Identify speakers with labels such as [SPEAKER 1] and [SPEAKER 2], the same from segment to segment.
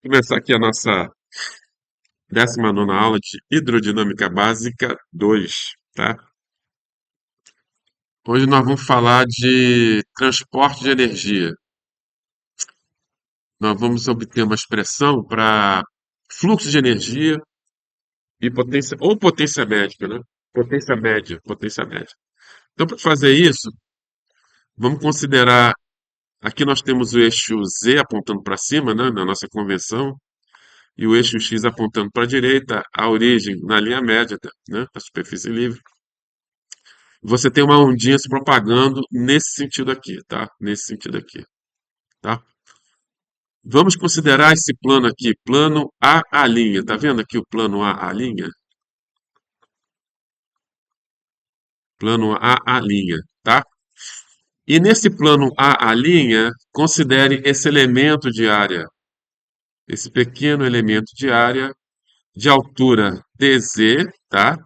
[SPEAKER 1] Começar aqui a nossa 19ª aula de Hidrodinâmica Básica 2, tá? Hoje nós vamos falar de transporte de energia. Nós vamos obter uma expressão para fluxo de energia e potência, ou potência médica, né? Potência média, potência média. Então, para fazer isso, vamos considerar, aqui nós temos o eixo Z apontando para cima, né, na nossa convenção, e o eixo X apontando para a direita, a origem na linha média, né, da superfície livre. Você tem uma ondinha se propagando nesse sentido aqui, tá? Nesse sentido aqui, tá? Vamos considerar esse plano aqui, plano A'. Tá vendo aqui o plano A'? Plano A', tá? E nesse plano A', considere esse elemento de área, esse pequeno elemento de área de altura dz, tá?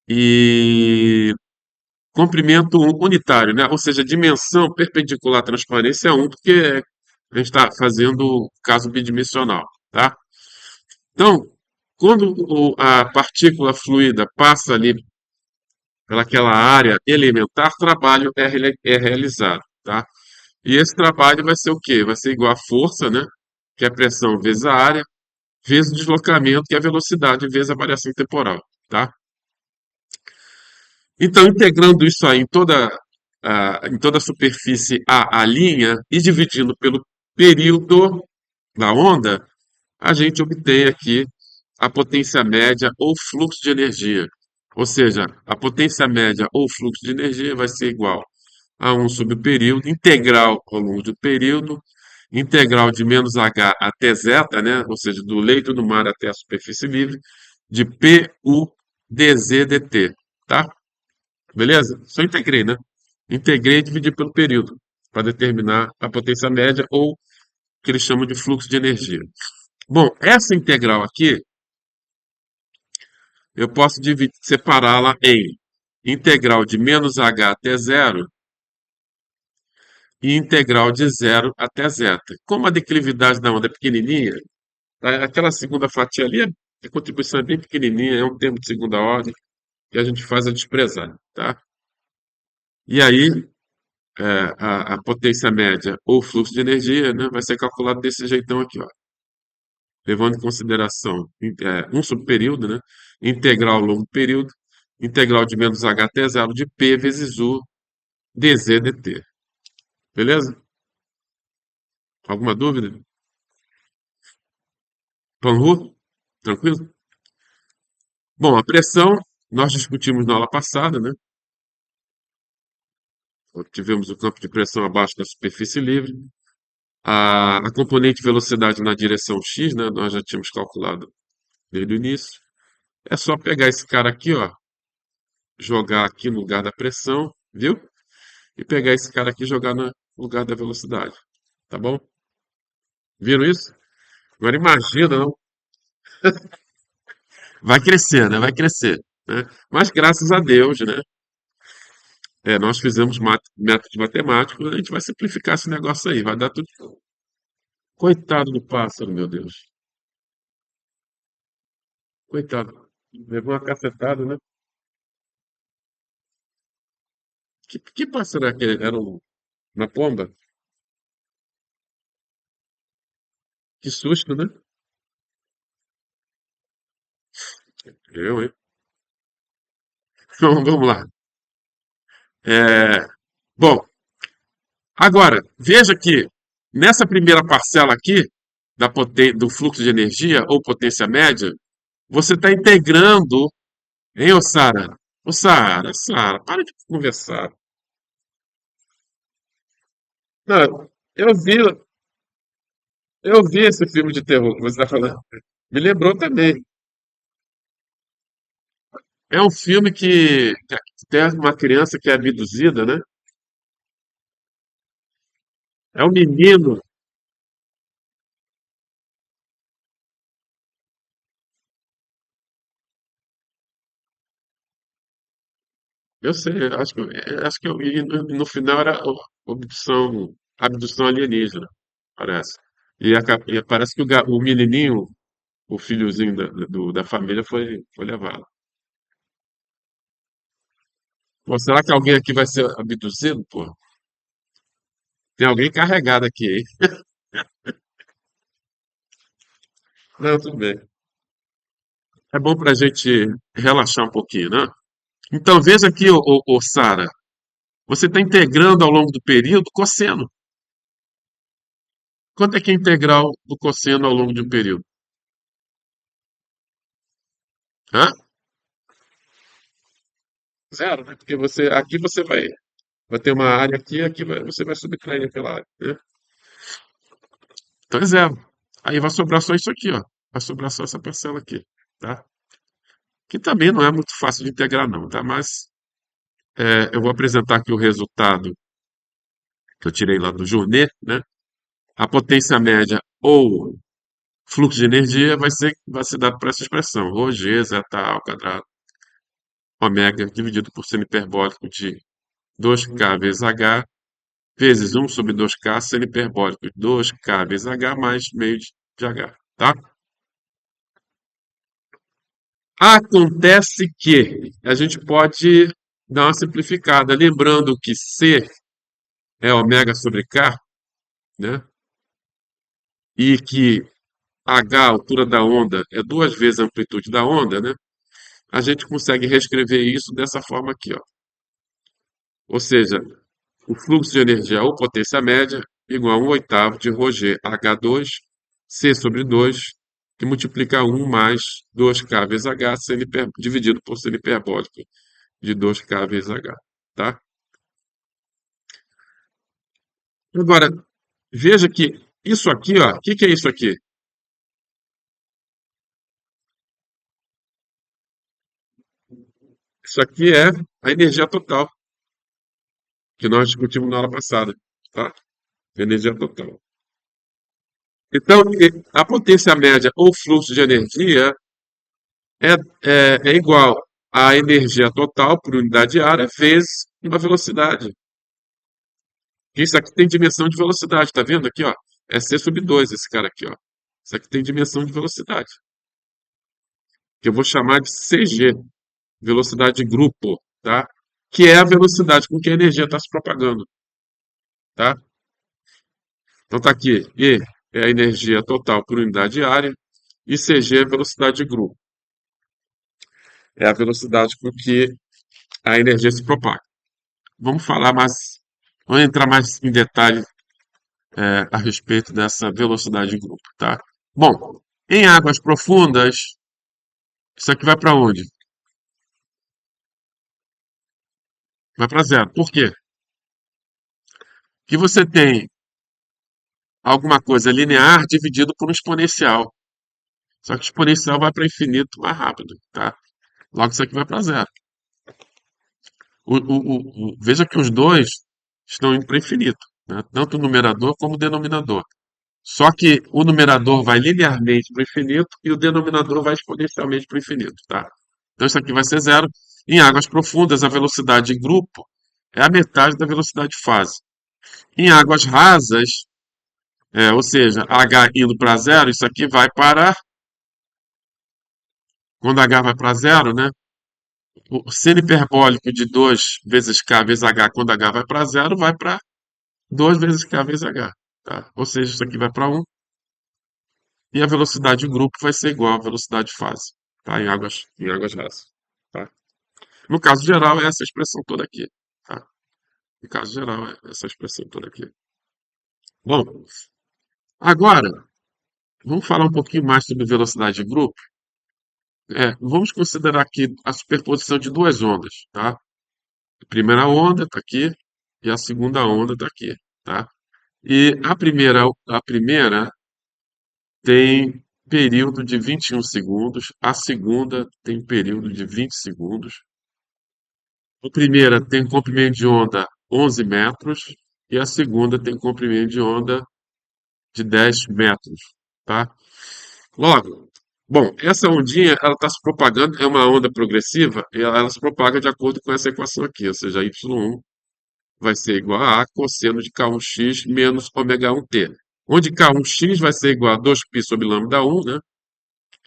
[SPEAKER 1] E comprimento unitário, né? Ou seja, dimensão perpendicular à transparência é 1, porque a gente está fazendo caso bidimensional, tá? Então, quando a partícula fluida passa ali pelaquela área elementar, trabalho é realizado, tá? E esse trabalho vai ser o quê? Vai ser igual à força, né? Que é a pressão vezes a área, vezes o deslocamento, que é a velocidade, vezes a variação temporal, tá? Então, integrando isso aí em toda a superfície A', e dividindo pelo período da onda, a gente obtém aqui a potência média ou fluxo de energia. Ou seja, a potência média ou fluxo de energia vai ser igual a 1 sobre o período, integral ao longo do período, integral de menos h até zeta, né? Ou seja, do leito do mar até a superfície livre, de PU dz dt, tá? Beleza? Só integrei, né? Integrei e dividi pelo período, para determinar a potência média ou o que eles chamam de fluxo de energia. Bom, essa integral aqui, eu posso separá-la em integral de menos h até zero e integral de zero até zeta. Como a declividade da onda é pequenininha, aquela segunda fatia ali, a contribuição é bem pequenininha, é um termo de segunda ordem, e a gente faz a desprezar, tá? E aí, a potência média ou fluxo de energia, né, vai ser calculado desse jeitão aqui, ó, levando em consideração 1 sobre período, né, integral ao longo do período, integral de menos h até zero de P vezes U dz dt. Beleza? Alguma dúvida? Panru? Tranquilo? Bom, a pressão, nós discutimos na aula passada, né? Tivemos o campo de pressão abaixo da superfície livre. A componente velocidade na direção x, né? Nós já tínhamos calculado desde o início. É só pegar esse cara aqui, ó, jogar aqui no lugar da pressão, viu? E pegar esse cara aqui e jogar no lugar da velocidade. Tá bom? Viram isso? Agora imagina, não? Vai crescer, né? Vai crescer, né? Mas graças a Deus, né? Nós fizemos métodos matemáticos, a gente vai simplificar esse negócio aí, vai dar tudo. Coitado do pássaro, meu Deus. Coitado. Levou uma cacetada, né? Que pássaro era aquele? Era uma pomba? Que susto, né? Eu, hein? Então, vamos lá. É, bom, agora, veja que nessa primeira parcela aqui, do fluxo de energia ou potência média, você está integrando, hein, ô Sara? Ô Sara, para de conversar. Não, eu vi, eu vi esse filme de terror que você está falando. Me lembrou também. É um filme que tem uma criança que é abduzida, né? É um menino. Eu sei, acho que no final era abdução alienígena, parece. E parece que o menininho, o filhozinho da família foi levado. Pô, será que alguém aqui vai ser abduzido, pô? Tem alguém carregado aqui, hein? Não, tudo bem. É bom para a gente relaxar um pouquinho, né? Então, veja aqui, ô Sara, você está integrando ao longo do período cosseno. Quanto é que é a integral do cosseno ao longo de um período? Hã? Zero, né? Porque aqui você vai ter uma área aqui, você vai subtrair aquela área, né? Então é zero. Aí vai sobrar só isso aqui, ó. Vai sobrar só essa parcela aqui, tá? Que também não é muito fácil de integrar, não, tá? Mas eu vou apresentar aqui o resultado que eu tirei lá do Journet, né? A potência média ou fluxo de energia vai ser dado por essa expressão, ρ g zeta A ao quadrado, ômega dividido por seno hiperbólico de 2k vezes h, vezes 1 sobre 2k, seno hiperbólico de 2k vezes h mais meio de h, tá? Acontece que a gente pode dar uma simplificada, lembrando que C é ômega sobre K, né? E que H, a altura da onda, é duas vezes a amplitude da onda, né? A gente consegue reescrever isso dessa forma aqui, ó. Ou seja, o fluxo de energia ou potência média igual a 1 oitavo de ρg H2 C sobre 2, que multiplica 1 mais 2K vezes H dividido por seno hiperbólico de 2K vezes H, tá? Agora, veja que isso aqui, ó, o que que é isso aqui? Isso aqui é a energia total que nós discutimos na aula passada, tá? Energia total. Então, a potência média ou fluxo de energia é, é igual à energia total por unidade de área vezes uma velocidade. Isso aqui tem dimensão de velocidade, tá vendo aqui, ó? É C sobre 2 esse cara aqui, ó. Isso aqui tem dimensão de velocidade, que eu vou chamar de CG, velocidade de grupo, tá? Que é a velocidade com que a energia está se propagando, tá? Então tá aqui, E é a energia total por unidade de área e CG é a velocidade de grupo. É a velocidade com que a energia se propaga. Vamos falar mais, vamos entrar mais em detalhe a respeito dessa velocidade de grupo, tá? Bom, em águas profundas, isso aqui vai para onde? Vai para zero. Por quê? Que você tem alguma coisa linear dividido por um exponencial. Só que o exponencial vai para infinito mais rápido, tá? Logo isso aqui vai para zero. Veja que os dois estão indo para infinito, né? Tanto o numerador como o denominador. Só que o numerador vai linearmente para o infinito e o denominador vai exponencialmente para o infinito, tá? Então isso aqui vai ser zero. Em águas profundas, a velocidade de grupo é a metade da velocidade de fase. Em águas rasas, ou seja, h indo para zero, isso aqui vai para, quando h vai para zero, né? O seno hiperbólico de 2 vezes k vezes h, quando h vai para zero, vai para 2 vezes k vezes h, tá? Ou seja, isso aqui vai para um e a velocidade de grupo vai ser igual à velocidade de fase, tá? Em águas rasas, tá? No caso geral, é essa expressão toda aqui, tá? No caso geral, é essa expressão toda aqui. Bom, agora, vamos falar um pouquinho mais sobre velocidade de grupo. Vamos considerar aqui a superposição de duas ondas, tá? A primeira onda está aqui e a segunda onda está aqui, tá? E a primeira tem período de 21 segundos, a segunda tem período de 20 segundos. A primeira tem comprimento de onda 11 metros e a segunda tem comprimento de onda de 10 metros, tá? Logo, bom, essa ondinha, ela está se propagando, é uma onda progressiva, e ela se propaga de acordo com essa equação aqui, ou seja, y1 vai ser igual a cosseno de K1x menos ômega 1t. onde K1x vai ser igual a 2π sobre lambda 1, né?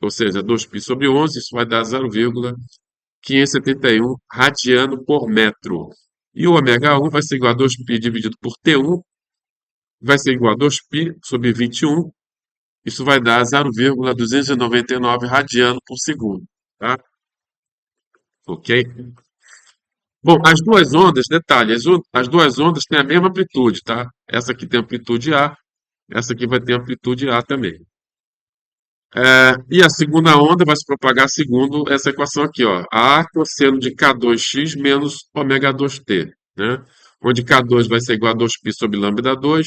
[SPEAKER 1] Ou seja, 2π sobre 11, isso vai dar 0,571 radiano por metro. E o ômega 1 vai ser igual a 2π dividido por T1, vai ser igual a 2π sobre 21, isso vai dar 0,299 radiano por segundo, tá? Ok? Bom, as duas ondas, detalhe, as duas ondas têm a mesma amplitude, tá? Essa aqui tem amplitude A, essa aqui vai ter amplitude A também. E a segunda onda vai se propagar segundo essa equação aqui, ó. A cosseno de K2x menos ômega 2t, né? Onde K2 vai ser igual a 2π sobre lambda 2,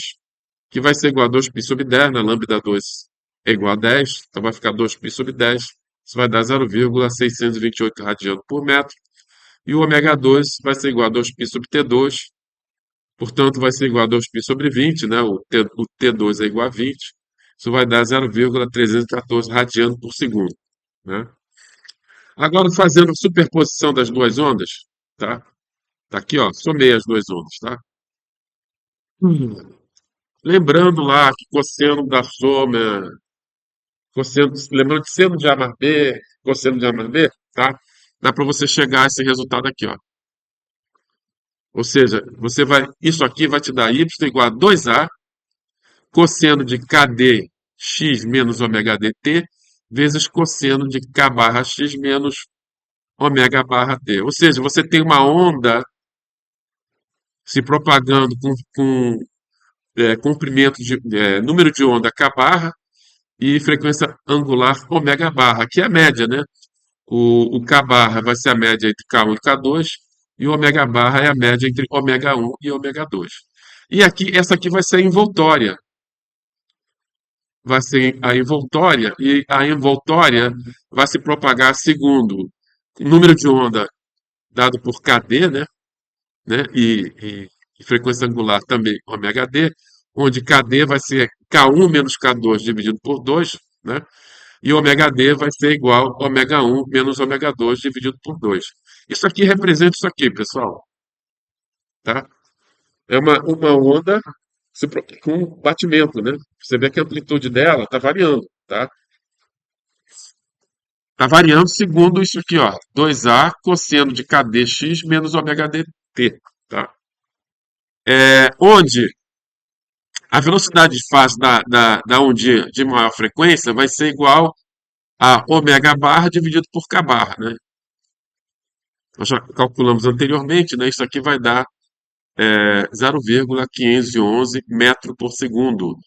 [SPEAKER 1] que vai ser igual a 2π sobre 10, né? Lambda 2 é igual a 10, então vai ficar 2π sobre 10. Isso vai dar 0,628 radiano por metro. E o ômega 2 vai ser igual a 2π sobre T2, portanto vai ser igual a 2π sobre 20, né? O T2 é igual a 20. Isso vai dar 0,314 radiano por segundo, né? Agora, fazendo superposição das duas ondas, tá? Tá aqui, ó, somei as duas ondas, tá? Hum. Lembrando lá que cosseno da soma, lembrando que seno de A mais B, cosseno de A mais B, tá? Dá para você chegar a esse resultado aqui, ó. Ou seja, isso aqui vai te dar y igual a 2A cosseno de KD x menos ômega dt vezes cosseno de K barra x menos ômega barra t. Ou seja, você tem uma onda se propagando com comprimento de número de onda K barra e frequência angular ômega barra, que é a média, né? O K barra vai ser a média entre K1 e K2 e o ômega barra é a média entre ômega 1 e ômega 2. E aqui, essa aqui vai ser a envoltória. Vai ser a envoltória, e a envoltória vai se propagar segundo o número de onda dado por KD, né? E frequência angular também ômega d, onde KD vai ser K1 menos K2 dividido por 2, né? E ômega d vai ser igual a ômega 1 menos ômega 2 dividido por 2. Isso aqui representa isso aqui, pessoal, tá? É uma onda com batimento, né? Você vê que a amplitude dela está variando, tá? Está variando segundo isso aqui, ó. 2A cosseno de KDX menos ômega dt, tá? Onde a velocidade de fase da ondinha de maior frequência vai ser igual a ômega barra dividido por K barra, né? Nós já calculamos anteriormente, né? Isso aqui vai dar 0,511 metro por segundo.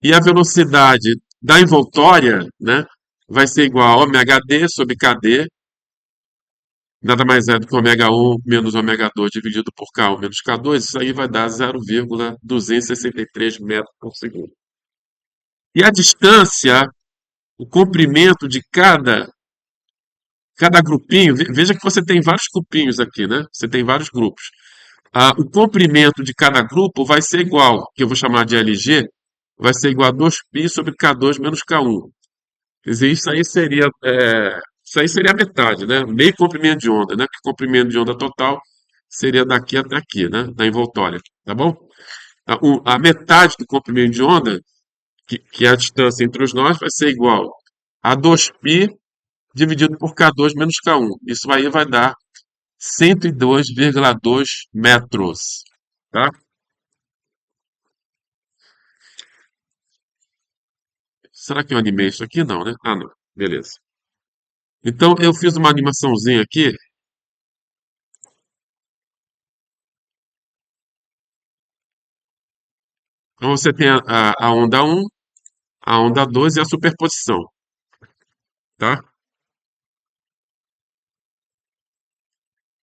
[SPEAKER 1] E a velocidade da envoltória, né, vai ser igual a ômega d sobre kd, nada mais é do que ômega 1 menos ômega 2 dividido por K1 menos K2, isso aí vai dar 0,263 metros por segundo. E a distância, o comprimento de cada grupinho, veja que você tem vários grupinhos aqui, né? Você tem vários grupos. O comprimento de cada grupo vai ser igual, que eu vou chamar de LG, vai ser igual a 2π sobre K2 menos K1. Quer dizer, isso aí seria a metade, né? Meio comprimento de onda, né? Porque comprimento de onda total seria daqui até aqui, né? Da envoltória, tá bom? A metade do comprimento de onda, que é a distância entre os nós, vai ser igual a 2π dividido por K2 menos K1. Isso aí vai dar 102,2 metros, tá? Será que eu animei isso aqui? Não, né? Ah, não. Beleza. Então, eu fiz uma animaçãozinha aqui. Então, você tem a onda 1, a onda 2 e a superposição, tá?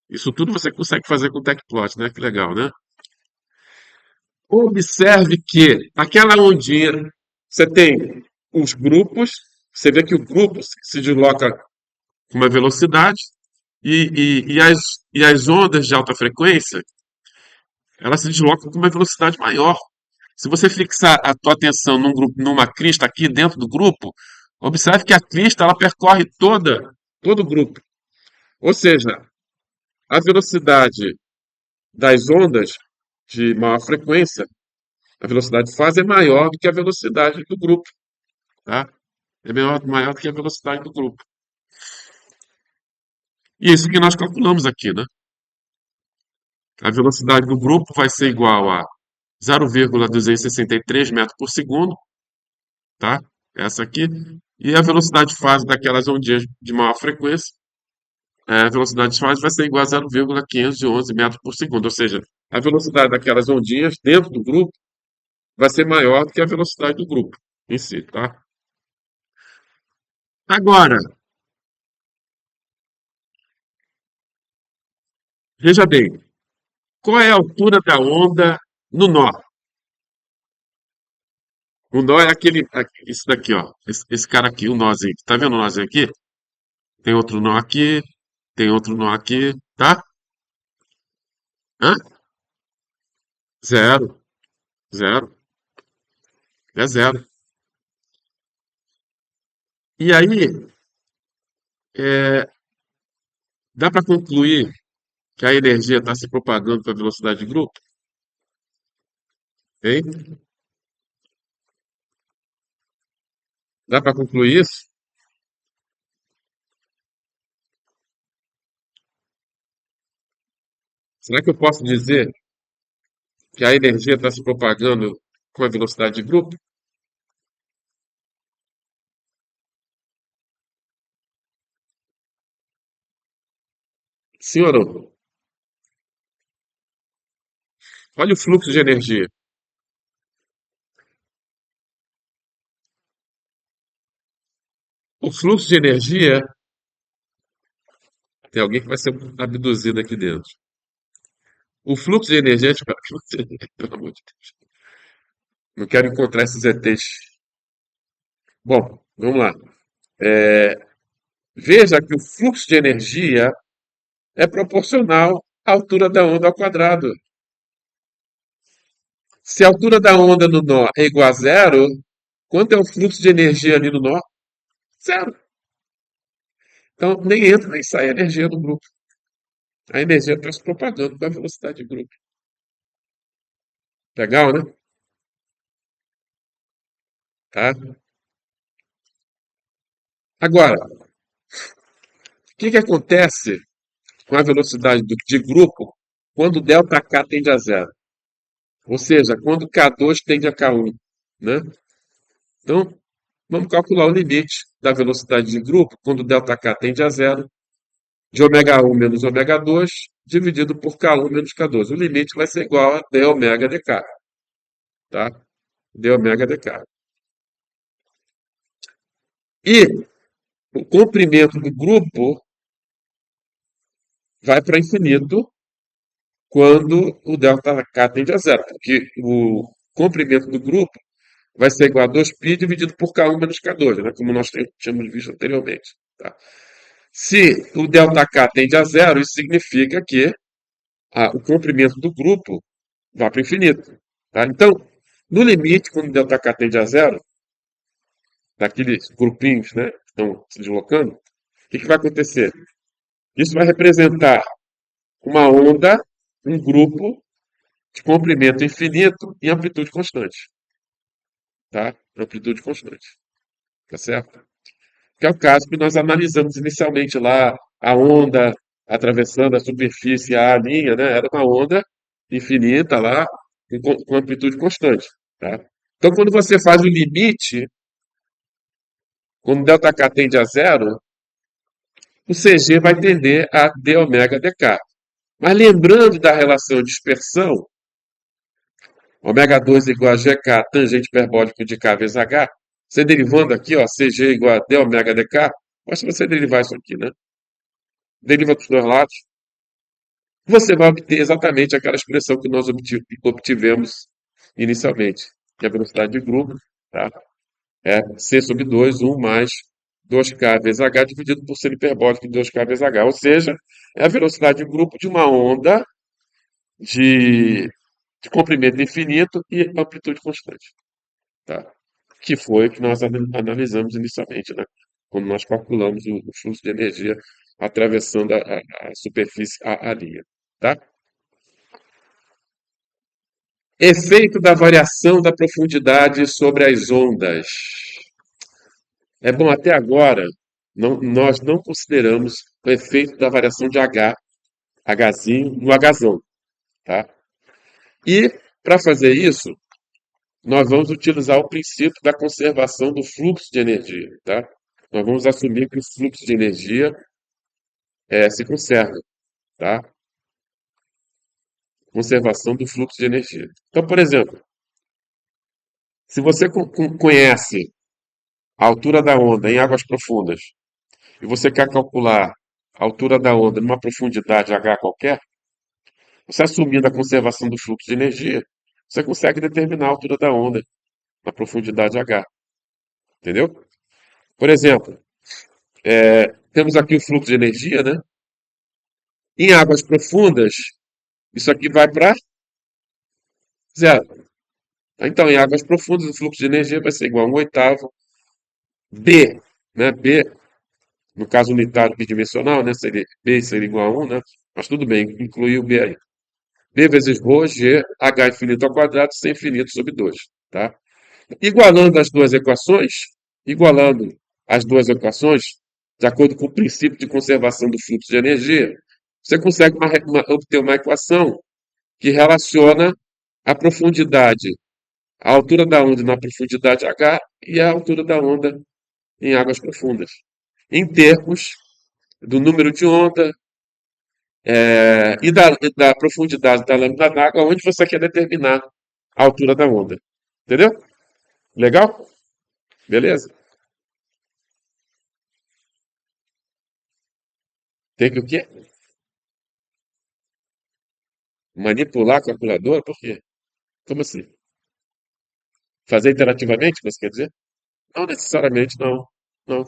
[SPEAKER 1] Isso tudo você consegue fazer com o TechPlot, né? Que legal, né? Observe que aquela ondinha, você tem os grupos, você vê que o grupo se desloca com uma velocidade e as ondas de alta frequência, elas se deslocam com uma velocidade maior. Se você fixar a tua atenção num grupo, numa crista aqui dentro do grupo, observe que a crista ela percorre todo o grupo. Ou seja, a velocidade das ondas de maior frequência A velocidade de fase é maior do que a velocidade do grupo, tá? É maior do que a velocidade do grupo. E isso que nós calculamos aqui, né? A velocidade do grupo vai ser igual a 0,263 metros por segundo, tá? Essa aqui. E a velocidade de fase daquelas ondinhas de maior frequência, a velocidade de fase vai ser igual a 0,511 metros por segundo. Ou seja, a velocidade daquelas ondinhas dentro do grupo vai ser maior do que a velocidade do grupo em si, tá? Agora, veja bem, qual é a altura da onda no nó? O nó é esse daqui, ó. Esse cara aqui, o nozinho. Tá vendo o nozinho aqui? Tem outro nó aqui, tem outro nó aqui, tá? Hã? Zero, zero, é zero. E aí, é, dá para concluir que a energia está se propagando com a velocidade de grupo? Hein? Dá para concluir isso? Será que eu posso dizer que a energia está se propagando com a velocidade de grupo? Sim ou não? Olha o fluxo de energia. O fluxo de energia, tem alguém que vai ser abduzido aqui dentro. O fluxo de energia, espera que você, pelo amor de Deus, não quero encontrar esses ETs. Bom, vamos lá. É, veja que o fluxo de energia é proporcional à altura da onda ao quadrado. Se a altura da onda no nó é igual a zero, quanto é o fluxo de energia ali no nó? Zero. Então, nem entra nem sai energia do grupo. A energia está se propagando com a velocidade do grupo. Legal, né? Tá? Agora, o que acontece com a velocidade de grupo quando ΔK tende a zero? Ou seja, quando K2 tende a K1, né? Então, vamos calcular o limite da velocidade de grupo quando ΔK tende a zero, de ω1 menos ω2, dividido por K1 menos K2. O limite vai ser igual a d ω dk, tá? D ω dk. E o comprimento do grupo vai para infinito quando o ΔK tende a zero, porque o comprimento do grupo vai ser igual a 2π dividido por K1 menos K2, né? Como nós tínhamos visto anteriormente. Tá? Se o ΔK tende a zero, isso significa que o comprimento do grupo vai para o infinito. Tá? Então, no limite, quando o ΔK tende a zero, daqueles grupinhos, né, que estão se deslocando, o que vai acontecer? Isso vai representar uma onda, um grupo de comprimento infinito e amplitude constante. Tá? Amplitude constante. Tá certo? Que é o caso que nós analisamos inicialmente lá, a onda atravessando a superfície A linha, né? Era uma onda infinita lá, com amplitude constante. Tá? Então, quando você faz o limite, quando ΔK tende a zero, o CG vai tender a d ω dk. Mas lembrando da relação de dispersão, ω2 igual a gk tangente hiperbólico de k vezes h, você derivando aqui, ó, CG igual a d ω dk, basta você derivar isso aqui, né? Deriva dos dois lados, você vai obter exatamente aquela expressão que nós obtivemos inicialmente, que é a velocidade de grupo, tá? É c sobre 2, 1 mais 2k vezes h dividido por c hiperbólico de 2k vezes h. Ou seja, é a velocidade de grupo de uma onda de, de comprimento infinito e amplitude constante. Tá? Que foi o que nós analisamos inicialmente, né? Quando nós calculamos o fluxo de energia atravessando a superfície, a linha. Tá? Efeito da variação da profundidade sobre as ondas. É bom, até agora, nós não consideramos o efeito da variação de H, Hzinho, no Hzão, tá? E, para fazer isso, nós vamos utilizar o princípio da conservação do fluxo de energia, tá? Nós vamos assumir que o fluxo de energia se conserva, tá? Conservação do fluxo de energia. Então, por exemplo, se você conhece a altura da onda em águas profundas e você quer calcular a altura da onda numa profundidade H qualquer, você assumindo a conservação do fluxo de energia, você consegue determinar a altura da onda na profundidade H, entendeu? Por exemplo, temos aqui o fluxo de energia, né? Em águas profundas, isso aqui vai para zero. Então, em águas profundas, o fluxo de energia vai ser igual a 1/8 B, né? B, no caso unitário bidimensional, né? B seria igual a 1, né? Mas tudo bem, inclui o B aí. B vezes ρ, G, H infinito ao quadrado, C infinito sobre 2, tá? Igualando as duas equações, igualando as duas equações, de acordo com o princípio de conservação do fluxo de energia, você consegue obter uma equação que relaciona a profundidade, a altura da onda na profundidade H e a altura da onda em águas profundas, em termos do número de onda e da profundidade da lâmina d'água, onde você quer determinar a altura da onda. Entendeu? Legal? Beleza? Tem que o quê? Manipular a calculadora? Por quê? Como assim? Fazer interativamente, você quer dizer? Não necessariamente, não. Não.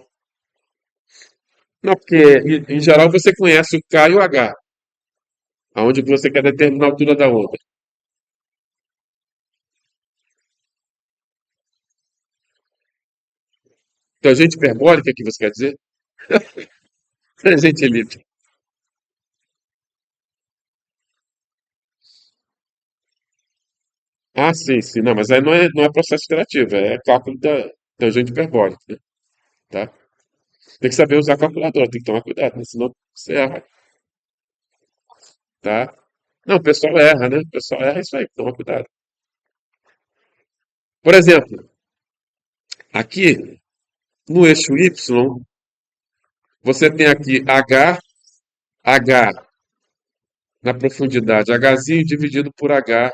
[SPEAKER 1] Não, porque em geral você conhece o K e o H, aonde você quer determinar a altura da onda. Tangente hiperbólica que você quer dizer? Tangente elíptica. Ah, sim, sim. Não, mas aí não é processo interativo, é cálculo da tangente hiperbólica, né? Tá? Tem que saber usar a calculadora, tem que tomar cuidado, né? Senão você erra, tá? Não, o pessoal erra, né? O pessoal erra isso aí, toma cuidado. Por exemplo, aqui no eixo Y, você tem aqui H na profundidade, Hzinho dividido por H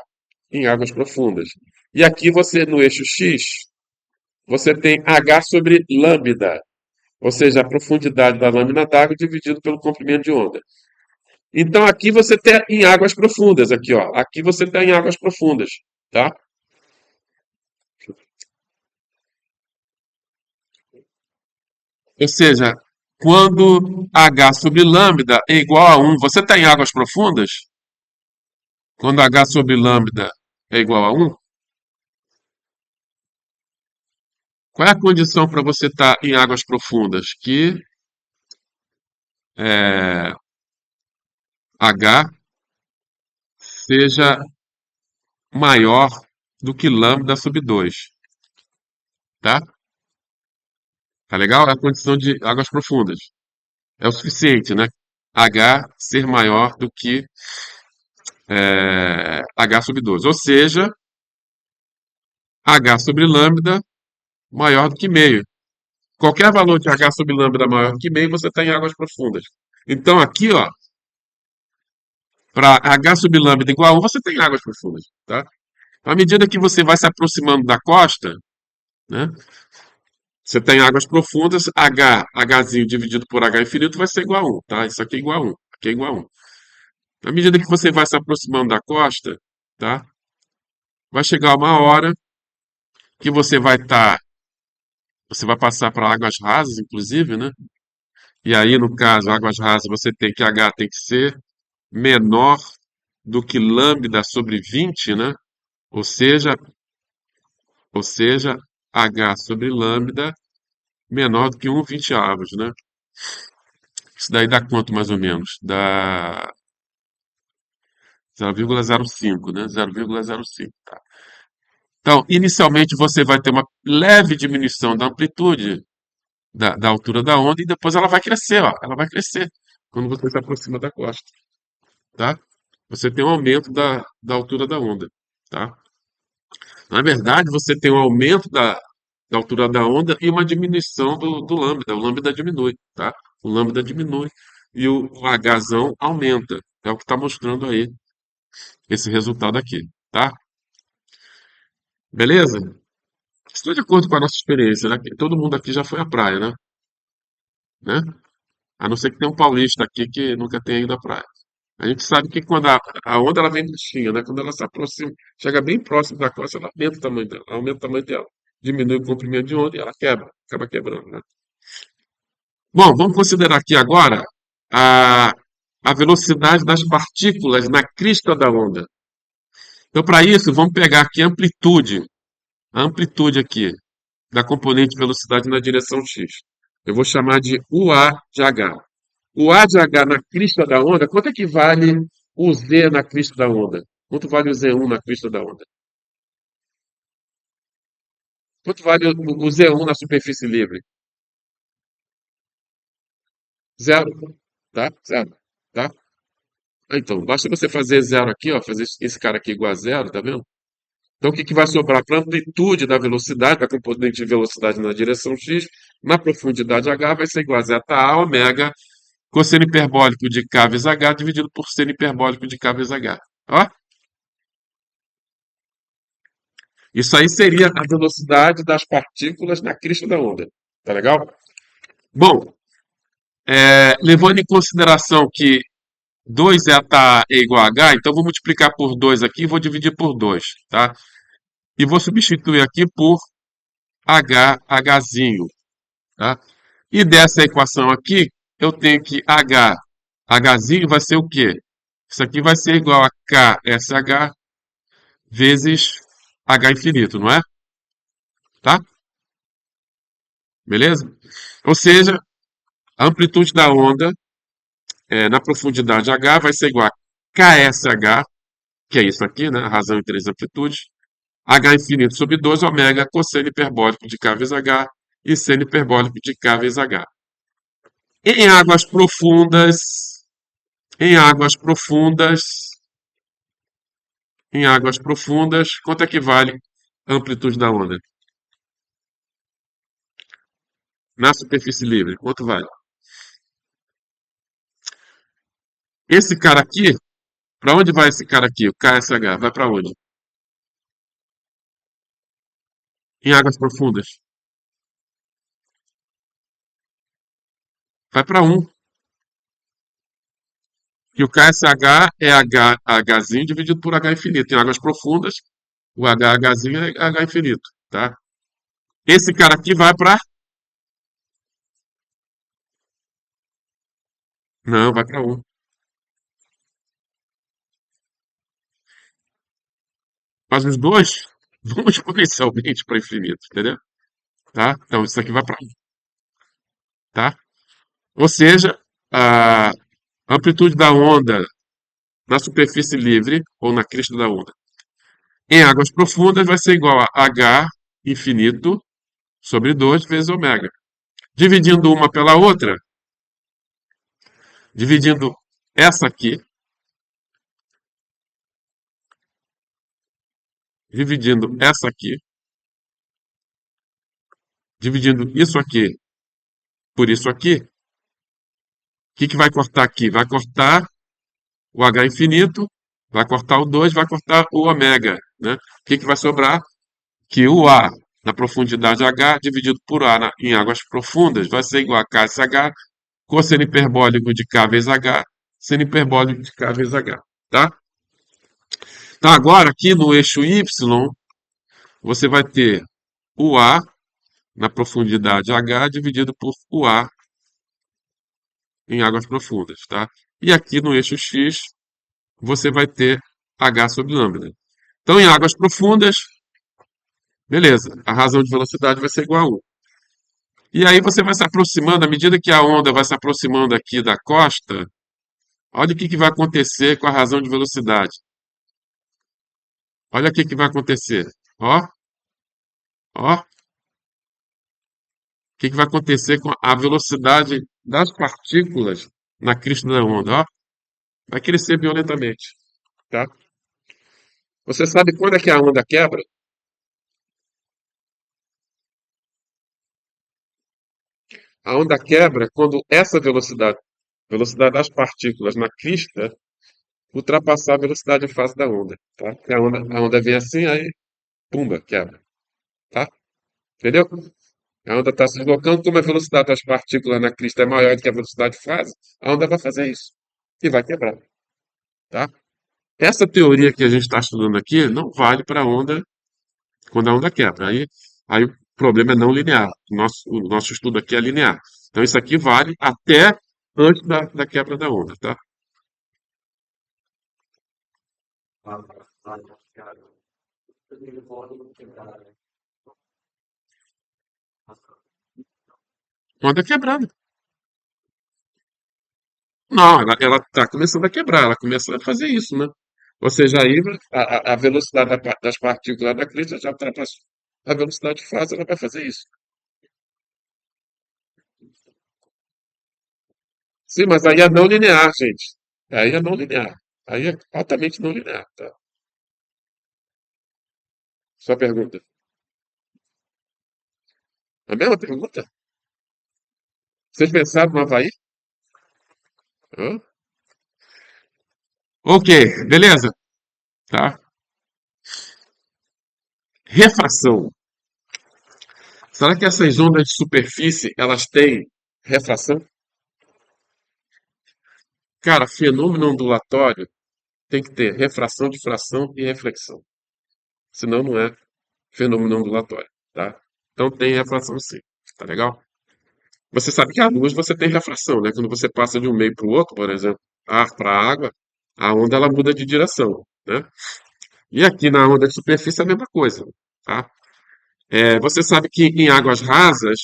[SPEAKER 1] em águas profundas. E aqui você, no eixo X, você tem H sobre lambda, ou seja, a profundidade da lâmina d'água dividido pelo comprimento de onda. Então aqui você está em águas profundas, aqui ó, aqui você está em águas profundas, tá? Ou seja, quando H sobre lambda é igual a 1, você está em águas profundas? Quando H sobre lambda é igual a 1, qual é a condição para você estar em águas profundas? Que é, H seja maior do que lambda sobre 2, tá? Tá legal? É a condição de águas profundas. É o suficiente, né? H ser maior do que H sobre 2. Ou seja, H sobre lambda maior do que meio. Qualquer valor de H sobre lambda maior do que meio, você está em águas profundas. Então aqui, ó, para H sobre lambda igual a 1, você tem águas profundas, tá? À medida que você vai se aproximando da costa, né, você tem águas profundas, Hzinho dividido por H infinito vai ser igual a 1, tá? Isso aqui é igual a 1, aqui é igual a 1. À medida que você vai se aproximando da costa, tá? Vai chegar uma hora que você vai passar para águas rasas, inclusive, né? E aí, no caso, águas rasas, você tem que H tem que ser menor do que lambda sobre 20, né? Ou seja, ou seja, H sobre lambda menor do que 1/20, né? Isso daí dá quanto mais ou menos? 0,05, né? 0,05, tá? Então, inicialmente você vai ter uma leve diminuição da amplitude da altura da onda e depois ela vai crescer, ó. Ela vai crescer quando você se aproxima da costa, tá? Você tem um aumento da altura da onda, tá? Na verdade, você tem um aumento da altura da onda e uma diminuição do lambda. O lambda diminui, tá? O lambda diminui e o Hzão aumenta. É o que está mostrando aí esse resultado aqui, tá? Beleza? Estou de acordo com a nossa experiência, né? Que todo mundo aqui já foi à praia, né? A não ser que tenha um paulista aqui que nunca tenha ido à praia. A gente sabe que quando a onda ela vem baixinha, né? Quando ela se aproxima, chega bem próximo da costa, ela aumenta o tamanho dela. Ela aumenta o tamanho dela, diminui o comprimento de onda e ela quebra, acaba quebrando, né? Bom, vamos considerar aqui agora a, a velocidade das partículas na crista da onda. Então, para isso, vamos pegar aqui a amplitude aqui da componente velocidade na direção x. Eu vou chamar de UA de H. O A de H na crista da onda, quanto é que vale o Z na crista da onda? Quanto vale o Z1 na crista da onda? Quanto vale o Z1 na superfície livre? Zero, tá? Zero, tá? Então, basta você fazer zero aqui, ó, fazer esse cara aqui igual a zero, tá vendo? Então, o que que vai sobrar para a amplitude da velocidade, da componente de velocidade na direção x, na profundidade h, vai ser igual a zeta a ômega cosseno hiperbólico de k vezes h dividido por seno hiperbólico de k vezes h. Ó, isso aí seria a velocidade das partículas na crista da onda. Tá legal? Bom, levando em consideração que 2 zeta é igual a h, então vou multiplicar por 2 aqui e vou dividir por 2, tá? E vou substituir aqui por h, hzinho, tá? E dessa equação aqui, eu tenho que hzinho vai ser o quê? Isso aqui vai ser igual a ksh vezes h infinito, não é? Tá? Beleza? Ou seja, a amplitude da onda na profundidade h vai ser igual a ksh, que é isso aqui, né? A razão em três amplitudes, h infinito sobre 2 ômega cosseno hiperbólico de k vezes h e seno hiperbólico de k vezes h. Em águas profundas, em águas profundas, em águas profundas, quanto é que vale a amplitude da onda? Na superfície livre, quanto vale? Esse cara aqui, para onde vai esse cara aqui, o KSH? Vai para onde? Em águas profundas. Vai para um. E o KSH é Hzinho dividido por H infinito. Em águas profundas, o HHzinho é H infinito, tá? Esse cara aqui vai para... Não, vai para um. Mas os dois vão exponencialmente para infinito, entendeu? Tá? Então, isso aqui vai para um, tá? Ou seja, a amplitude da onda na superfície livre, ou na crista da onda, em águas profundas vai ser igual a H infinito sobre 2 vezes ômega. Dividindo uma pela outra, dividindo essa aqui, dividindo essa aqui, dividindo isso aqui por isso aqui, o que que vai cortar aqui? Vai cortar o H infinito, vai cortar o 2, vai cortar o ômega, né? O que que vai sobrar? Que o A na profundidade H dividido por A em águas profundas vai ser igual a KSH, cosseno hiperbólico de K vezes H, seno hiperbólico de K vezes H, tá? Então agora aqui no eixo Y, você vai ter o A na profundidade H dividido por o A em águas profundas, tá? E aqui no eixo X, você vai ter H sobre lambda. Então, em águas profundas, beleza, a razão de velocidade vai ser igual a 1. E aí você vai se aproximando, à medida que a onda vai se aproximando aqui da costa, olha o que que vai acontecer com a razão de velocidade. Olha o que que vai acontecer. Ó, ó, o que que vai acontecer com a velocidade das partículas na crista da onda, ó. Vai crescer violentamente, tá? Você sabe quando é que a onda quebra? A onda quebra quando essa velocidade das partículas na crista, ultrapassar a velocidade de fase da onda, tá? Porque a onda vem assim, aí, pumba, quebra, tá? Entendeu? A onda está se deslocando, como a velocidade das partículas na crista é maior do que a velocidade de fase, a onda vai fazer isso e vai quebrar, tá? Essa teoria que a gente está estudando aqui não vale para a onda quando a onda quebra. Aí o problema é não linear. O nosso estudo aqui é linear. Então isso aqui vale até antes da quebra da onda, tá? Onda quebrada. Não, ela está começando a quebrar, ela começa a fazer isso, né? Ou seja, aí a velocidade das partículas da crista já ultrapassou a velocidade de fase, ela vai fazer isso. Sim, mas aí é não linear, gente. Aí é não linear. Aí é altamente não linear, tá? Sua pergunta. A mesma pergunta? Vocês pensaram no Havaí? Hã? Ok, beleza. Tá? Refração. Será que essas ondas de superfície, elas têm refração? Cara, fenômeno ondulatório tem que ter refração, difração e reflexão. Senão não é fenômeno ondulatório, tá? Então tem refração sim, tá legal? Você sabe que a luz você tem refração, né? Quando você passa de um meio para o outro, por exemplo, ar para água, a onda ela muda de direção, né? E aqui na onda de superfície é a mesma coisa, tá? Você sabe que em águas rasas,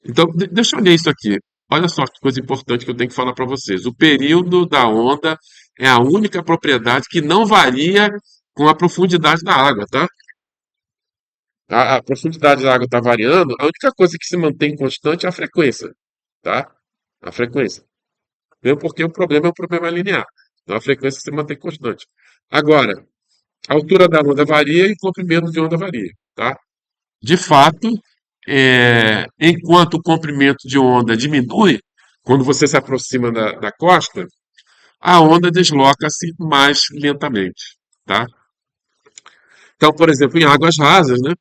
[SPEAKER 1] então deixa eu ler isso aqui. Olha só que coisa importante que eu tenho que falar para vocês. O período da onda é a única propriedade que não varia com a profundidade da água, tá? A profundidade da água está variando, a única coisa que se mantém constante é a frequência, tá? A frequência. Mesmo porque o problema é um problema linear. Então a frequência se mantém constante. Agora, a altura da onda varia e o comprimento de onda varia, tá? De fato, enquanto o comprimento de onda diminui, quando você se aproxima da costa, a onda desloca-se mais lentamente, tá? Então, por exemplo, em águas rasas, né?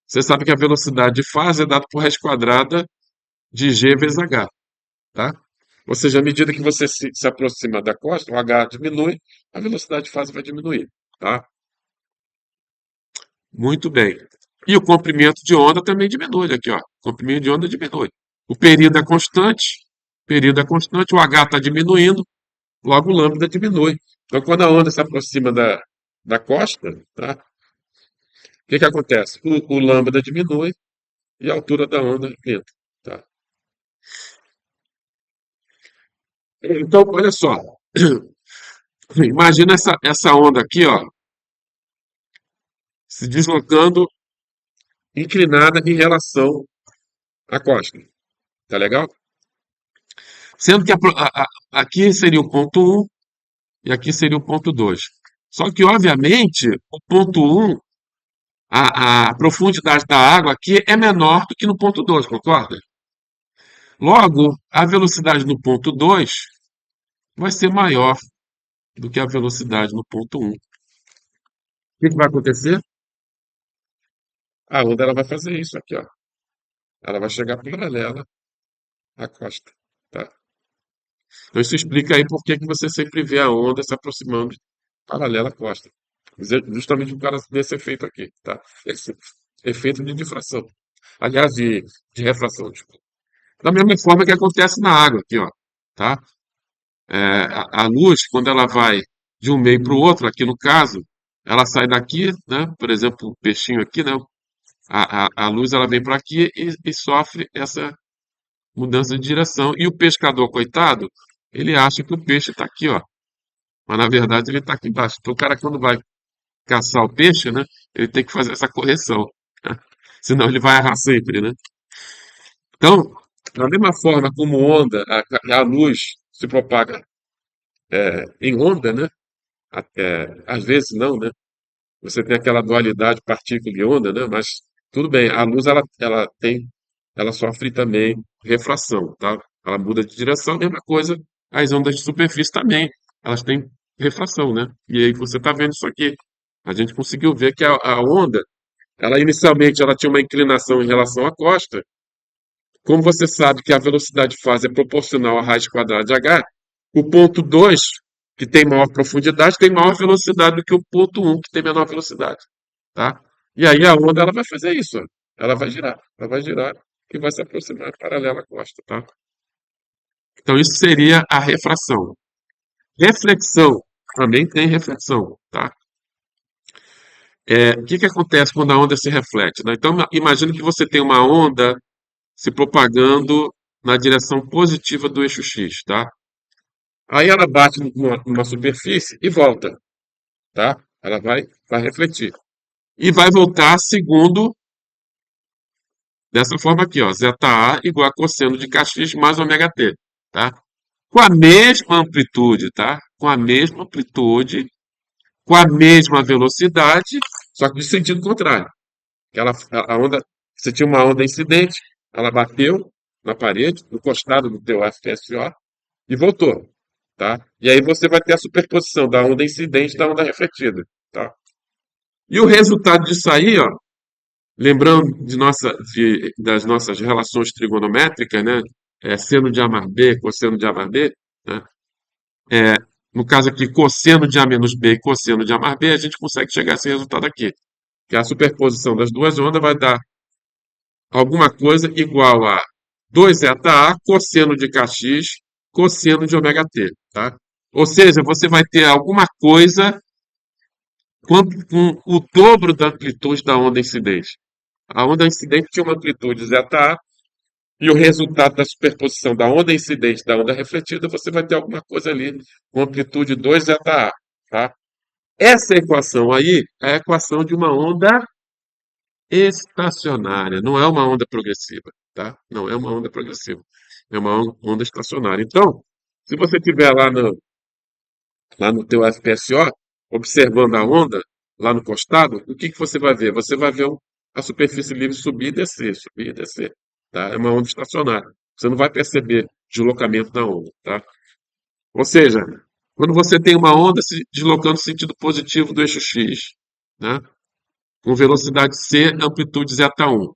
[SPEAKER 1] Você sabe que a velocidade de fase é dada por raiz quadrada de g vezes h, tá? Ou seja, à medida que você se aproxima da costa, o h diminui, a velocidade de fase vai diminuir, tá? Muito bem. E o comprimento de onda também diminui aqui, ó. O comprimento de onda diminui. O período é constante, o h está diminuindo, logo o lambda diminui. Então, quando a onda se aproxima da costa, tá? O que que acontece? O lambda diminui e a altura da onda aumenta, tá? Então, olha só. Imagina essa onda aqui, ó, se deslocando inclinada em relação à costa. Tá legal? Sendo que aqui seria o ponto um e aqui seria o ponto 2. Só que, obviamente, o ponto um, a profundidade da água aqui é menor do que no ponto 2, concorda? Logo, a velocidade no ponto 2 vai ser maior do que a velocidade no ponto um. O que que vai acontecer? A onda ela vai fazer isso aqui, ó. Ela vai chegar paralela à costa, tá? Então isso explica aí por que que você sempre vê a onda se aproximando paralela à costa. Justamente por causa desse efeito aqui, tá? Esse efeito de difração. Aliás, de refração, desculpa. Da mesma forma que acontece na água aqui, ó, tá? A luz, quando ela vai de um meio para o outro, aqui no caso, ela sai daqui, né? Por exemplo, o peixinho aqui, né? A luz ela vem para aqui e sofre essa mudança de direção. E o pescador, coitado, ele acha que o peixe está aqui, ó. Mas na verdade ele está aqui embaixo. Então o cara quando vai caçar o peixe, né? Ele tem que fazer essa correção, né? Senão ele vai errar sempre, né? Então, da mesma forma como onda, a luz se propaga em onda, né? Às vezes não, né? Você tem aquela dualidade partícula e onda, né? Mas tudo bem, a luz ela sofre também refração, tá? Ela muda de direção, mesma coisa, as ondas de superfície também, elas têm refração, né? E aí você está vendo isso aqui. A gente conseguiu ver que a onda, ela inicialmente ela tinha uma inclinação em relação à costa. Como você sabe que a velocidade de fase é proporcional à raiz quadrada de h, o ponto 2, que tem maior profundidade, tem maior velocidade do que o ponto 1, que tem menor velocidade, tá? E aí a onda ela vai fazer isso, ó. Ela vai girar e vai se aproximar paralela à costa, tá? Então isso seria a refração. Reflexão, também tem reflexão, tá? O que que acontece quando a onda se reflete, né? Então imagine que você tem uma onda se propagando na direção positiva do eixo X, tá? Aí ela bate numa superfície e volta, tá? Ela vai refletir. E vai voltar segundo, dessa forma aqui, ó, zeta A igual a cosseno de kx mais ômega t, tá? Com a mesma amplitude, tá? Com a mesma amplitude, com a mesma velocidade, só que de sentido contrário. A onda, você tinha uma onda incidente, ela bateu na parede, no costado do teu FPSO e voltou, tá? E aí você vai ter a superposição da onda incidente e da onda refletida, tá? E o resultado disso aí, ó, lembrando das nossas relações trigonométricas, né? Seno de A mais B, cosseno de A mais B, né? É, no caso aqui, cosseno de A menos B e cosseno de A mais B, a gente consegue chegar a esse resultado aqui, que a superposição das duas ondas vai dar alguma coisa igual a 2 zeta A cosseno de kx cosseno de ômega t, tá? Ou seja, você vai ter alguma coisa com o dobro da amplitude da onda incidente. A onda incidente tinha uma amplitude zeta A e o resultado da superposição da onda incidente e da onda refletida, você vai ter alguma coisa ali com amplitude 2 zeta A, tá? Essa equação aí é a equação de uma onda estacionária, não é uma onda progressiva, tá? Não é uma onda progressiva, é uma onda estacionária. Então, se você estiver lá no teu FPSO, observando a onda, lá no costado, o que que você vai ver? Você vai ver a superfície livre subir e descer, tá? É uma onda estacionária. Você não vai perceber deslocamento da onda, tá? Ou seja, quando você tem uma onda se deslocando no sentido positivo do eixo X, né? Com velocidade c, amplitude zeta1,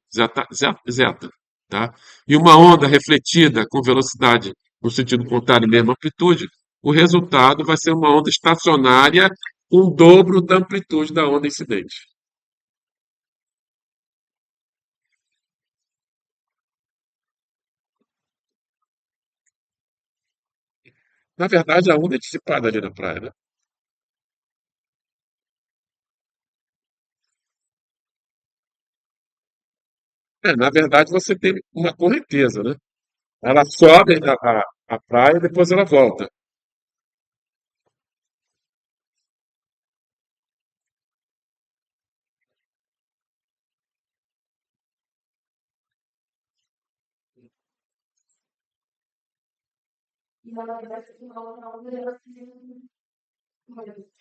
[SPEAKER 1] zeta, tá? E uma onda refletida com velocidade no sentido contrário, mesma amplitude, o resultado vai ser uma onda estacionária com o dobro da amplitude da onda incidente. Na verdade, a onda é dissipada ali na praia, né? Na verdade, você tem uma correnteza, né? Ela sobe a praia e depois ela volta.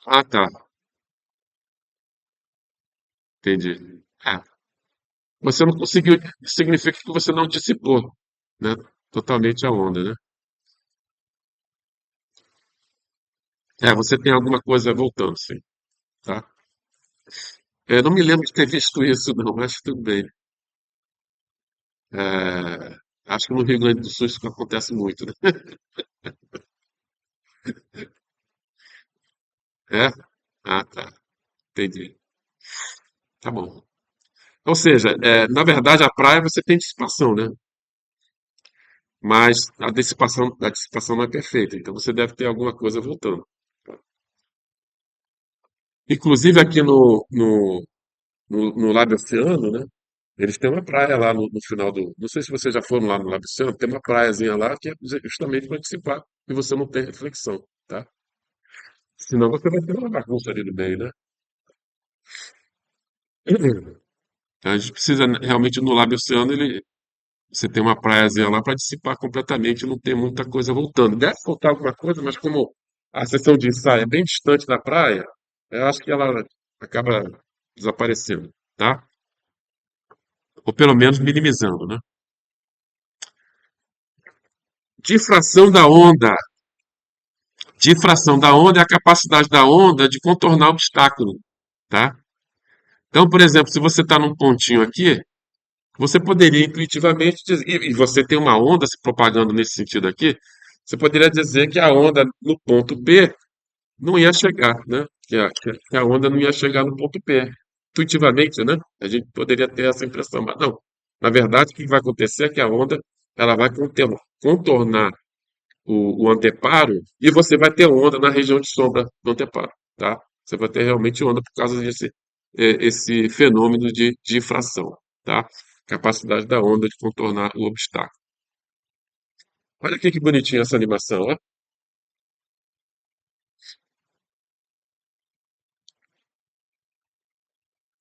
[SPEAKER 1] Ah, tá. Entendi. Você não conseguiu, significa que você não dissipou, né? Totalmente a onda, né? Você tem alguma coisa voltando, sim, tá? Não me lembro de ter visto isso, não, mas tudo bem. Acho que no Rio Grande do Sul isso acontece muito, né? É? Ah, tá. Entendi. Tá bom. Ou seja, na verdade, a praia você tem dissipação, né? Mas a dissipação não é perfeita, então você deve ter alguma coisa voltando. Inclusive aqui no Lábio Oceano, né? Eles têm uma praia lá no final do. Não sei se vocês já foram lá no Lábio Oceano, tem uma praiazinha lá que é justamente para dissipar e você não tem reflexão, tá? Senão você vai ter uma bagunça ali no meio, né? Então, a gente precisa realmente no lábio oceano, você tem uma praiazinha lá para dissipar completamente, não tem muita coisa voltando. Deve voltar alguma coisa, mas como a seção de ensaio é bem distante da praia, eu acho que ela acaba desaparecendo, tá? Ou pelo menos minimizando, né? Difração da onda. Difração da onda é a capacidade da onda de contornar obstáculo, tá? Então, por exemplo, se você está num pontinho aqui, você poderia intuitivamente dizer, e você tem uma onda se propagando nesse sentido aqui, você poderia dizer que a onda no ponto P não ia chegar, né? Que a onda não ia chegar no ponto P. Intuitivamente, né? A gente poderia ter essa impressão, mas não. Na verdade, o que vai acontecer é que a onda ela vai contornar o anteparo e você vai ter onda na região de sombra do anteparo, tá? Você vai ter realmente onda por causa desse esse fenômeno de difração, tá? Capacidade da onda de contornar o obstáculo. Olha aqui que bonitinha essa animação, ó.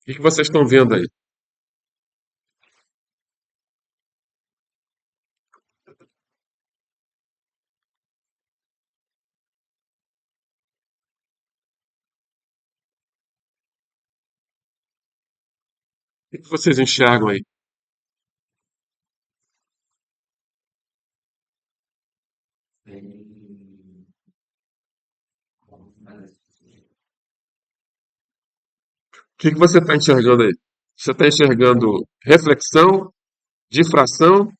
[SPEAKER 1] O que vocês estão vendo aí? O que vocês enxergam aí? O que você está enxergando aí? Você está enxergando reflexão, difração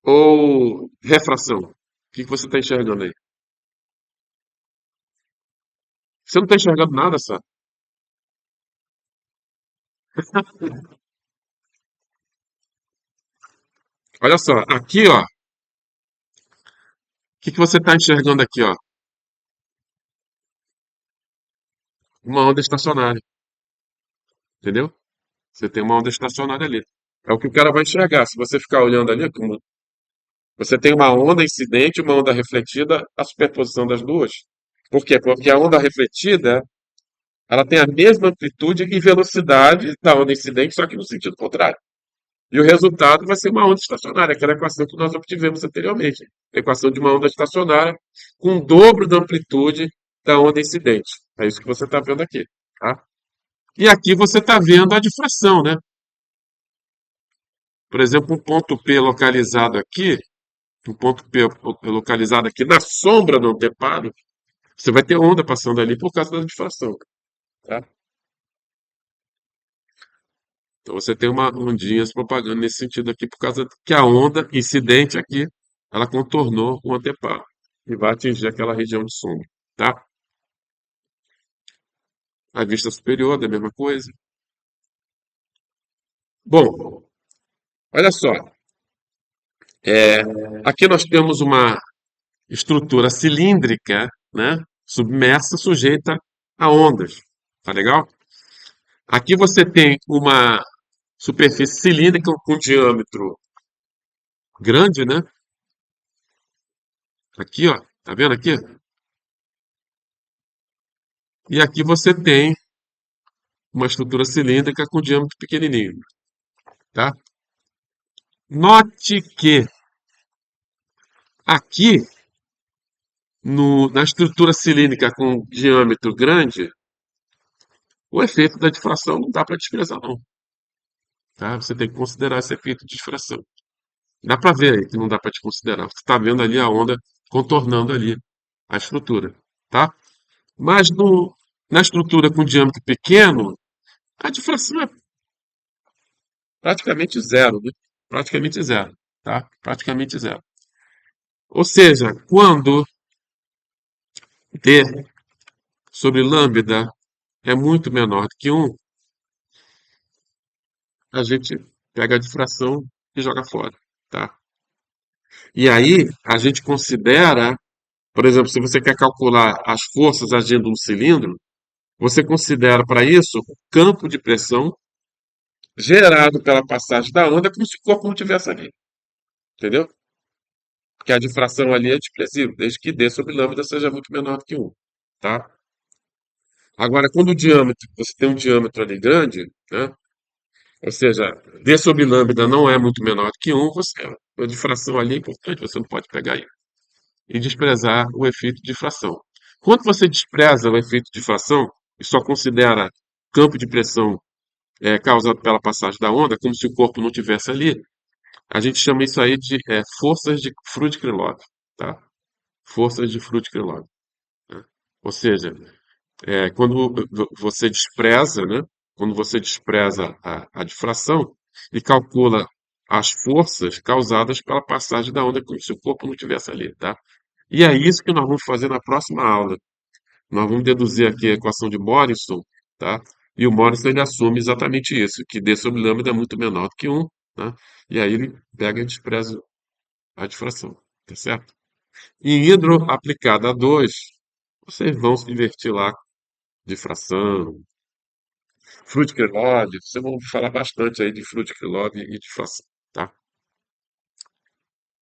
[SPEAKER 1] ou refração? O que você está enxergando aí? Você não está enxergando nada, só. Olha só, aqui, ó. O que você está enxergando aqui, ó? Uma onda estacionária, entendeu? Você tem uma onda estacionária ali. É o que o cara vai enxergar. Se você ficar olhando ali, você tem uma onda incidente, uma onda refletida, a superposição das duas. Por quê? Porque a onda refletida, ela tem a mesma amplitude e velocidade da onda incidente, só que no sentido contrário. E o resultado vai ser uma onda estacionária, aquela equação que nós obtivemos anteriormente. A equação de uma onda estacionária com o dobro da amplitude da onda incidente. É isso que você está vendo aqui, tá? E aqui você está vendo a difração, né? Por exemplo, um ponto P localizado aqui, um ponto P localizado aqui na sombra do anteparo, você vai ter onda passando ali por causa da difração, tá? Então você tem uma ondinha se propagando nesse sentido aqui por causa que a onda incidente aqui, ela contornou o anteparo e vai atingir aquela região de sombra, tá? A vista superior da mesma coisa. Bom, olha só, é, aqui nós temos uma estrutura cilíndrica, né, submersa, sujeita a ondas, tá legal? Aqui você tem uma superfície cilíndrica com diâmetro grande, né? Aqui, ó, tá vendo aqui? E aqui você tem uma estrutura cilíndrica com diâmetro pequenininho, tá? Note que aqui na estrutura cilíndrica com diâmetro grande, o efeito da difração não dá para desprezar, não, tá? Você tem que considerar esse efeito de difração. Dá para ver aí que não dá para te considerar. Você está vendo ali a onda contornando ali a estrutura, tá? Mas na estrutura com diâmetro pequeno, a difração é praticamente zero, né? Praticamente zero, tá? Praticamente zero. Ou seja, quando D sobre lambda é muito menor do que um, a gente pega a difração e joga fora, tá? E aí a gente considera, por exemplo, se você quer calcular as forças agindo no cilindro, você considera para isso o campo de pressão gerado pela passagem da onda como se o corpo não tivesse ali, entendeu? Porque a difração ali é desprezível, desde que D sobre lambda seja muito menor do que um, tá? Agora, quando o diâmetro, você tem um diâmetro ali grande, né? Ou seja, d sobre lambda não é muito menor do que um, a difração ali é importante, você não pode pegar isso e desprezar o efeito de difração. Quando você despreza o efeito de difração e só considera campo de pressão causado pela passagem da onda, como se o corpo não tivesse ali, a gente chama isso aí de forças de Frude-Krylov, tá? Forças de Frude-Krylov, né? Ou seja, quando você despreza, né? Quando você despreza a difração e calcula as forças causadas pela passagem da onda, como se o corpo não tivesse ali, tá? E é isso que nós vamos fazer na próxima aula. Nós vamos deduzir aqui a equação de Morrison, tá? E o Morrison ele assume exatamente isso, que d sobre lambda é muito menor do que um, tá? E aí ele pega e despreza a difração, tá certo? Em hidro aplicada a 2, vocês vão se divertir lá, difração, Fruit-Krylov, vocês vão falar bastante aí de Fruit-Krylov e difração, tá?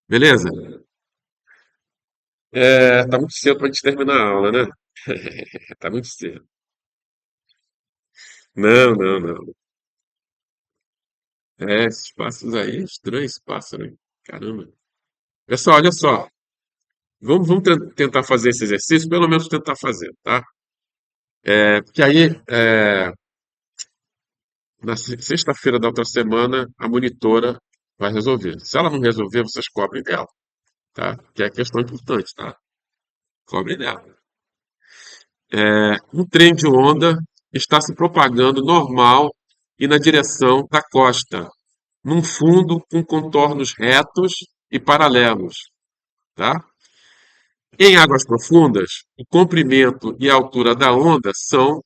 [SPEAKER 1] Beleza? Tá muito cedo para a gente terminar a aula, né? Tá muito cedo. Não, não, não. Esses pássaros aí, estranho esse pássaro, hein? Caramba. Pessoal, olha só. Vamos tentar fazer esse exercício, pelo menos tentar fazer, tá? Porque aí, na sexta-feira da outra semana, a monitora vai resolver. Se ela não resolver, vocês cobrem dela, tá? Que é questão importante, tá? Cobrem dela. Um trem de onda está se propagando normal e na direção da costa, num fundo com contornos retos e paralelos, tá? Em águas profundas, o comprimento e a altura da onda são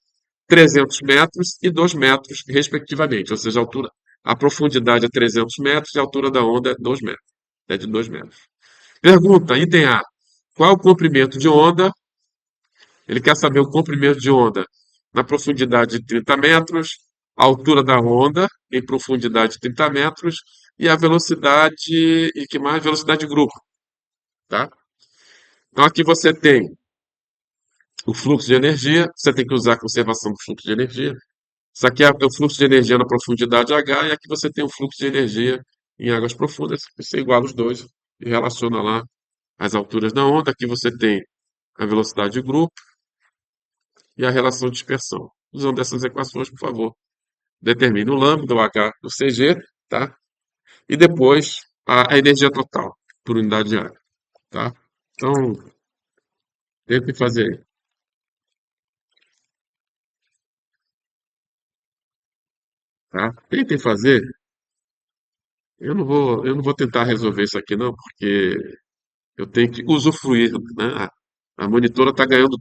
[SPEAKER 1] 300 metros e 2 metros, respectivamente. Ou seja, a profundidade é 300 metros e a altura da onda é 2 metros. É de 2 metros. Pergunta, item A. Qual é o comprimento de onda? Ele quer saber o comprimento de onda na profundidade de 30 metros, a altura da onda em profundidade de 30 metros e a velocidade, e que mais? Velocidade de grupo, tá? Então aqui você tem o fluxo de energia, você tem que usar a conservação do fluxo de energia. Isso aqui é o fluxo de energia na profundidade H, e aqui você tem o fluxo de energia em águas profundas. Você iguala os dois e relaciona lá as alturas da onda. Aqui você tem a velocidade de grupo e a relação de dispersão. Usando essas equações, por favor, determine o lambda, o H, o CG, tá? E depois a energia total por unidade de área, tá? Então, tente fazer, tá? Tentem fazer. Eu não vou tentar resolver isso aqui não, porque eu tenho que usufruir, né? A monitora está ganhando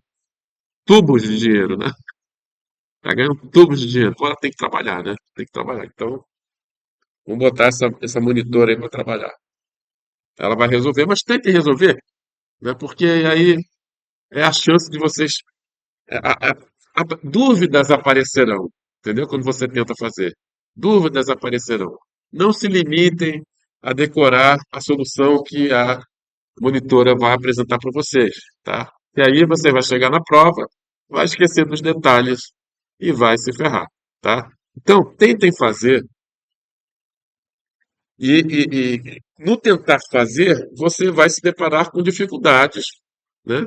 [SPEAKER 1] tubos de dinheiro, né? Está ganhando tubos de dinheiro. Agora tem que trabalhar, né? Tem que trabalhar. Então, vamos botar essa monitora aí para trabalhar. Ela vai resolver, mas tente resolver, né? Porque aí é a chance de vocês. Dúvidas aparecerão, entendeu? Quando você tenta fazer. Dúvidas aparecerão. Não se limitem a decorar a solução que a monitora vai apresentar para vocês, tá? E aí você vai chegar na prova, vai esquecer dos detalhes e vai se ferrar, tá? Então, tentem fazer e no tentar fazer, você vai se deparar com dificuldades, né?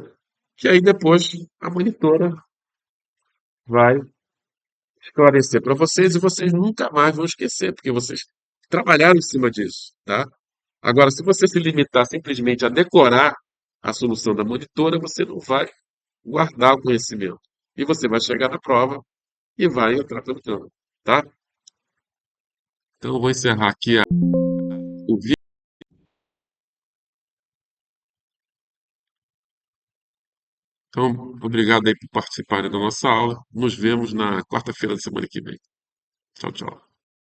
[SPEAKER 1] Que aí depois a monitora vai esclarecer para vocês e vocês nunca mais vão esquecer, porque vocês trabalharam em cima disso, tá? Agora, se você se limitar simplesmente a decorar a solução da monitora, você não vai guardar o conhecimento. E você vai chegar na prova e vai entrar pelo cano, tá? Então, eu vou encerrar aqui o vídeo. Então, obrigado aí por participarem da nossa aula. Nos vemos na quarta-feira da semana que vem. Tchau, tchau.